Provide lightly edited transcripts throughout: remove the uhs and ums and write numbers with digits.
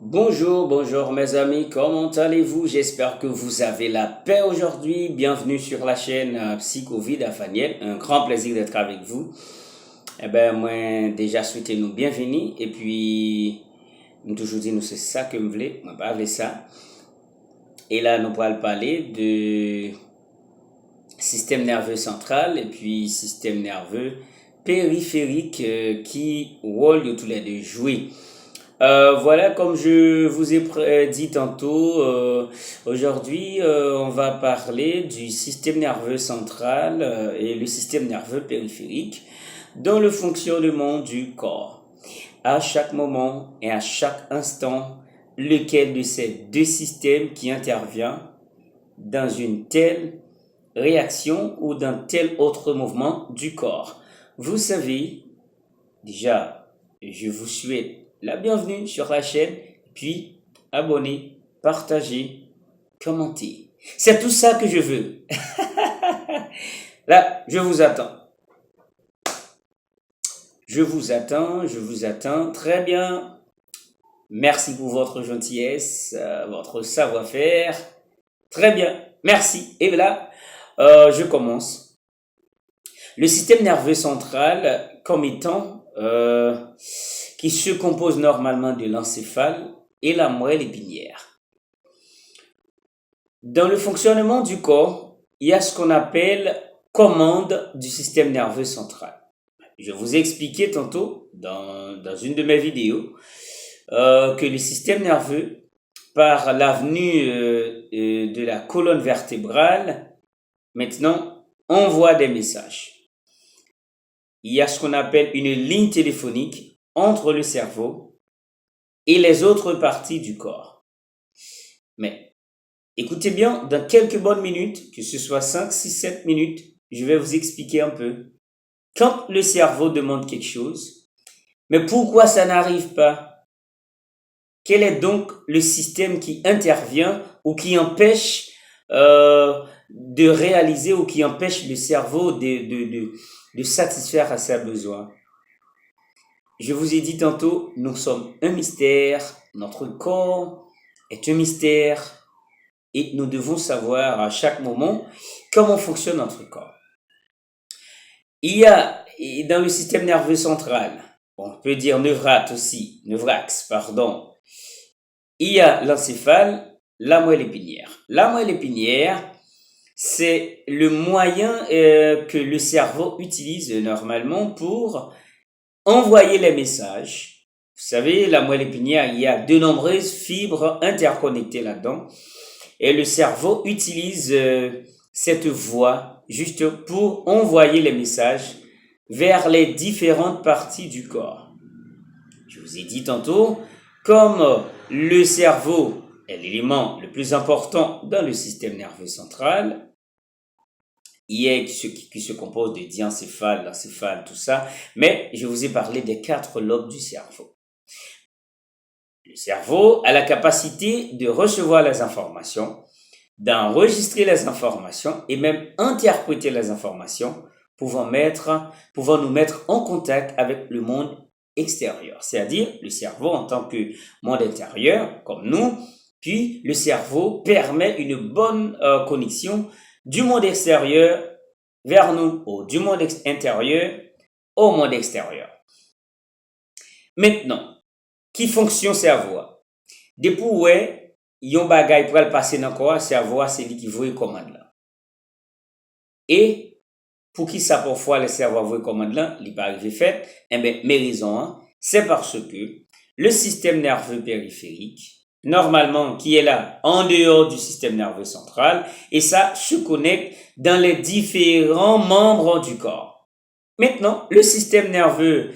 Bonjour, bonjour mes amis, comment allez-vous? J'espère que vous avez la paix aujourd'hui. Bienvenue sur la chaîne Psychovid Nathaniel. Un grand plaisir d'être avec vous. Moi, déjà souhaiter nous bienvenue et puis, nous toujours dit nous c'est ça que nous voulons, moi pas ça. Et là, nous allons parler de système nerveux central et puis système nerveux périphérique qui rôle de tous les deux jouer. Voilà, comme je vous ai dit tantôt, aujourd'hui, on va parler du système nerveux central et le système nerveux périphérique dans le fonctionnement du corps. À chaque moment et à chaque instant, lequel de ces deux systèmes qui intervient dans une telle réaction ou dans tel autre mouvement du corps. Vous savez, déjà, je vous souhaite la bienvenue sur la chaîne, puis abonnez, partagez, commentez. C'est tout ça que je veux. Là, je vous attends. Je vous attends. Très bien. Merci pour votre gentillesse, votre savoir-faire. Très bien. Merci. Et là, je commence. Le système nerveux central, comme étant qui se compose normalement de l'encéphale et la moelle épinière. Dans le fonctionnement du corps, il y a ce qu'on appelle commande du système nerveux central. Je vous ai expliqué tantôt dans une de mes vidéos que le système nerveux, par l'avenue de la colonne vertébrale, maintenant envoie des messages. Il y a ce qu'on appelle une ligne téléphonique entre le cerveau et les autres parties du corps. Mais écoutez bien, dans quelques bonnes minutes, que ce soit 5, 6, 7 minutes, je vais vous expliquer un peu. Quand le cerveau demande quelque chose, mais pourquoi ça n'arrive pas? Quel est donc le système qui intervient ou qui empêche de réaliser ou qui empêche le cerveau de satisfaire à ses besoins? Je vous ai dit tantôt, nous sommes un mystère, notre corps est un mystère et nous devons savoir à chaque moment comment fonctionne notre corps. Il y a dans le système nerveux central, on peut dire nevrax, pardon, il y a l'encéphale, la moelle épinière. La moelle épinière, c'est le moyen que le cerveau utilise normalement pour envoyer les messages. Vous savez, la moelle épinière, il y a de nombreuses fibres interconnectées là-dedans. Et le cerveau utilise cette voie juste pour envoyer les messages vers les différentes parties du corps. Je vous ai dit tantôt, comme le cerveau est l'élément le plus important dans le système nerveux central, qui se compose de diencéphale, l'encéphale, tout ça, mais je vous ai parlé des 4 lobes du cerveau. Le cerveau a la capacité de recevoir les informations, d'enregistrer les informations et même interpréter les informations, pouvant nous mettre en contact avec le monde extérieur, c'est-à-dire le cerveau en tant que monde intérieur, comme nous, puis le cerveau permet une bonne connexion du monde extérieur vers nous, ou du monde intérieur au monde extérieur. Maintenant, qui fonction cerveau? Depuis où yon bagay pour le passer dans le corps, cerveau c'est lui qui voit commande là. Et pour qui ça parfois le cerveau voit commande là, il pas arrivé fait, mes raisons, c'est parce que le système nerveux périphérique, normalement qui est là en dehors du système nerveux central, et ça se connecte dans les différents membres du corps. Maintenant, le système nerveux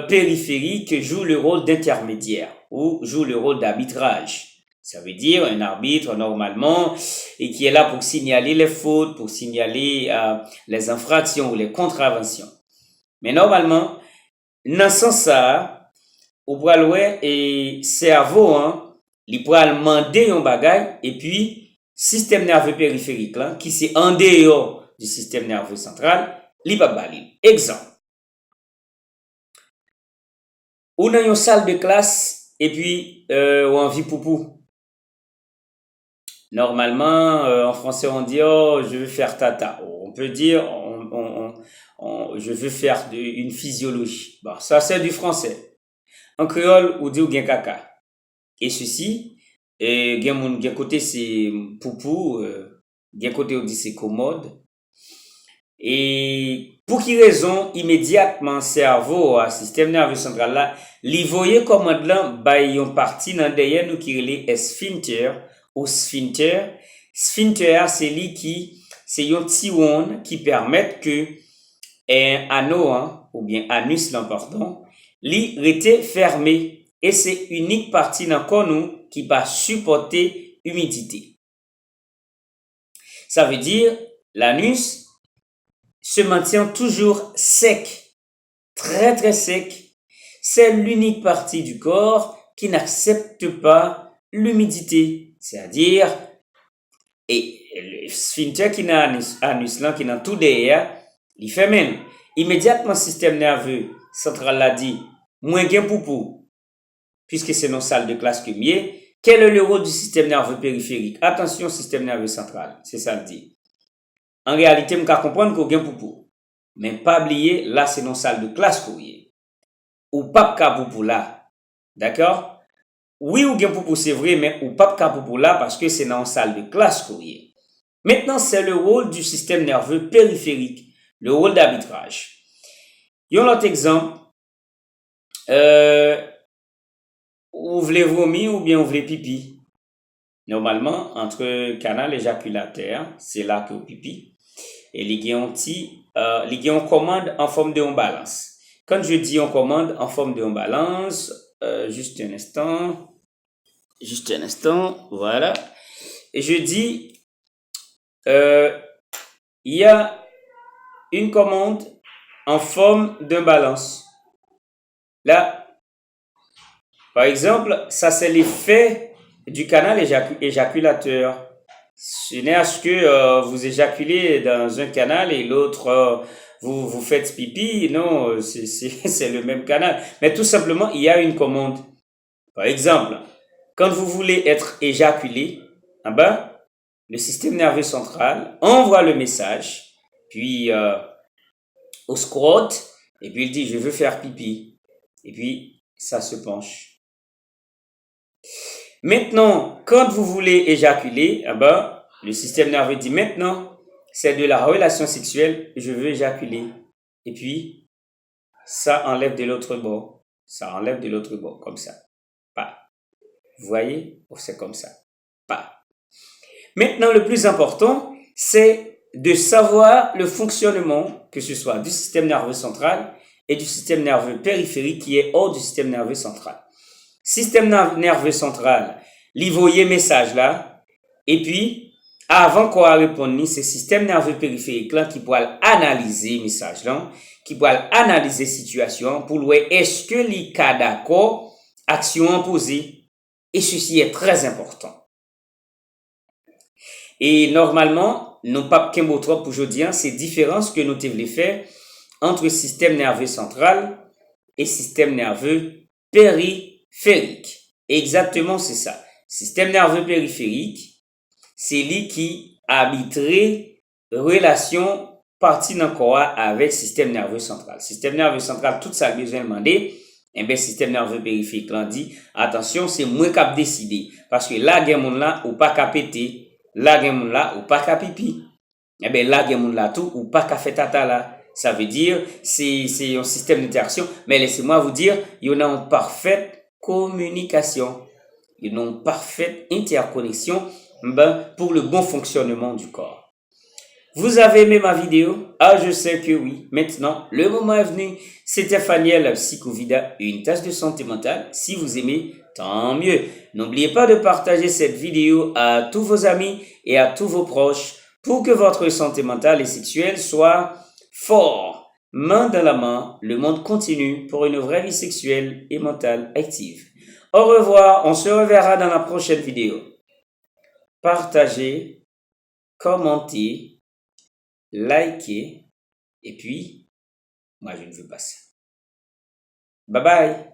périphérique joue le rôle d'intermédiaire ou joue le rôle d'arbitrage. Ça veut dire un arbitre normalement et qui est là pour signaler les fautes, pour signaler les infractions ou les contraventions. Mais normalement, dans ce sens-là, ou pour aller et cerveau, il pourra demander un bagage et puis système nerveux périphérique là, qui c'est en dehors du système nerveux central, il va bali. Exemple. Ou dans une salle de classe et puis ou envie poupou. Normalement, en français, on dit oh, je veux faire tata. On peut dire je veux faire une physiologie. Bon, ça c'est du français. En créole, on dit ou bien caca. Et ceci, gen côté c'est poupou, gen côté on dit c'est commode. Et pour qui raison, immédiatement, cerveau, système nerveux central là, li voye commande là, bay yon parti dans derrière nous qui relè sphincter ou sphincter. Sphincter, c'est li qui, c'est yon ti wond qui permet que un anneau, ou bien anus là, pardon, li rete fermé. Et c'est unique partie dans corps nous qui va supporter humidité. Ça veut dire, l'anus se maintient toujours sec, très très sec. C'est l'unique partie du corps qui n'accepte pas l'humidité. C'est-à-dire, et le sphincter qui n'a anus là, qui n'a tout derrière, il ferme. Immédiatement, le système nerveux central l'a dit, moins gain poupou, puisque c'est nos salles de classe que mieux. Quel est le rôle du système nerveux périphérique? Attention, système nerveux central, c'est ça le dit. En réalité, je comprendre qu'on gain poupou. Mais pas oublier, là, c'est nos salles de classe courrier. Ou pas ka poupou là. D'accord? Oui, ou gain poupou, c'est vrai, mais ou pas ka poupou là parce que c'est dans nos salles de classe courrier. Maintenant, c'est le rôle du système nerveux périphérique, le rôle d'arbitrage. Yon l'autre exemple, ou voulez vomir ou bien ou voulez pipi. Normalement, entre canal éjaculateur, c'est là que vous pipi. Et les on commande en forme de on balance. Quand je dis on commande en forme de on balance, juste un instant, voilà. Et je dis, il y a une commande en forme d'un balance. Là, par exemple, ça c'est l'effet du canal éjaculateur. Ce n'est à ce que vous éjaculez dans un canal et l'autre vous faites pipi. Non, c'est le même canal. Mais tout simplement, il y a une commande. Par exemple, quand vous voulez être éjaculé, le système nerveux central envoie le message, puis au scrote, et puis il dit je veux faire pipi. Et puis ça se penche. Maintenant, quand vous voulez éjaculer, le système nerveux dit maintenant, c'est de la relation sexuelle, je veux éjaculer. Et puis, ça enlève de l'autre bord. Ça enlève de l'autre bord, comme ça. Pas. Vous voyez? C'est comme ça. Pas. Maintenant, le plus important, c'est de savoir le fonctionnement, que ce soit du système nerveux central et du système nerveux périphérique qui est hors du système nerveux central. Système nerveux central, li voye message là, et puis, avant qu'on réponde, c'est système nerveux périphérique là qui pourra analyser message là, qui pourra analyser situation pour voir est-ce que li ka d'accord, action posée, et ceci est très important. Et normalement, non pas qu'un mot trop aujourd'hui, c'est différence que nous devons faire entre système nerveux central et système nerveux périphérique. Exactement, c'est ça. Système nerveux périphérique, c'est lui qui arbitrait relation partie d'un corps avec système nerveux central. Système nerveux central, tout ça besoin de demander, système nerveux périphérique là dit, attention, c'est moi qui a décidé. Parce que là, gen moun là, ou pas qu'à péter, là, gen moun là, ou pas qu'à pipi. Là, gen moun là tout, ou pas qu'à faire tata là. Ça veut dire, c'est un système d'interaction, mais laissez-moi vous dire, il y en a une parfaite communication, il y a une parfaite interconnexion pour le bon fonctionnement du corps. Vous avez aimé ma vidéo? Ah, je sais que oui. Maintenant, le moment est venu. C'était Faniel Psychovida, une tasse de santé mentale. Si vous aimez, tant mieux. N'oubliez pas de partager cette vidéo à tous vos amis et à tous vos proches pour que votre santé mentale et sexuelle soit fort. Main dans la main, le monde continue pour une vraie vie sexuelle et mentale active. Au revoir, on se reverra dans la prochaine vidéo. Partagez, commentez, likez, et puis, moi je ne veux pas ça. Bye bye.